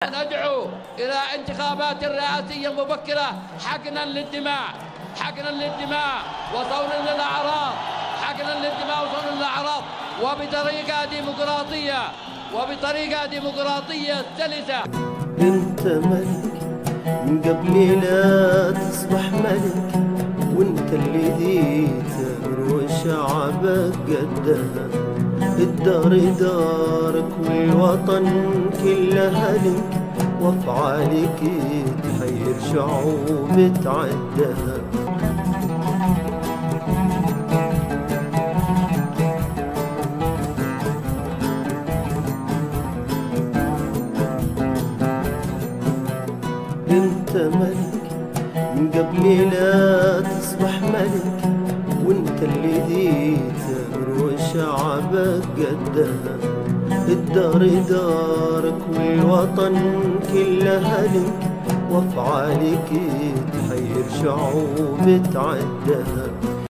ندعو إلى انتخابات رئاسية مبكرة حقنا للدماء، حقنا للدماء وصون للأعراض، حقنا للدماء وصون للأعراض، وبطريقة ديمقراطية سلسة. انت ملك من قبل لا تصبح ملك، وانت اللي ديت وشعبك قدها. الدار دارك والوطن كله لك، وافعالك تحير شعوب تعدها. انت ملك من قبل لا تصبح ملك، وانت اللي ديت وشعبك قدها. الدار دارك والوطن كله لك، وافعالك تحير شعوب تعدها.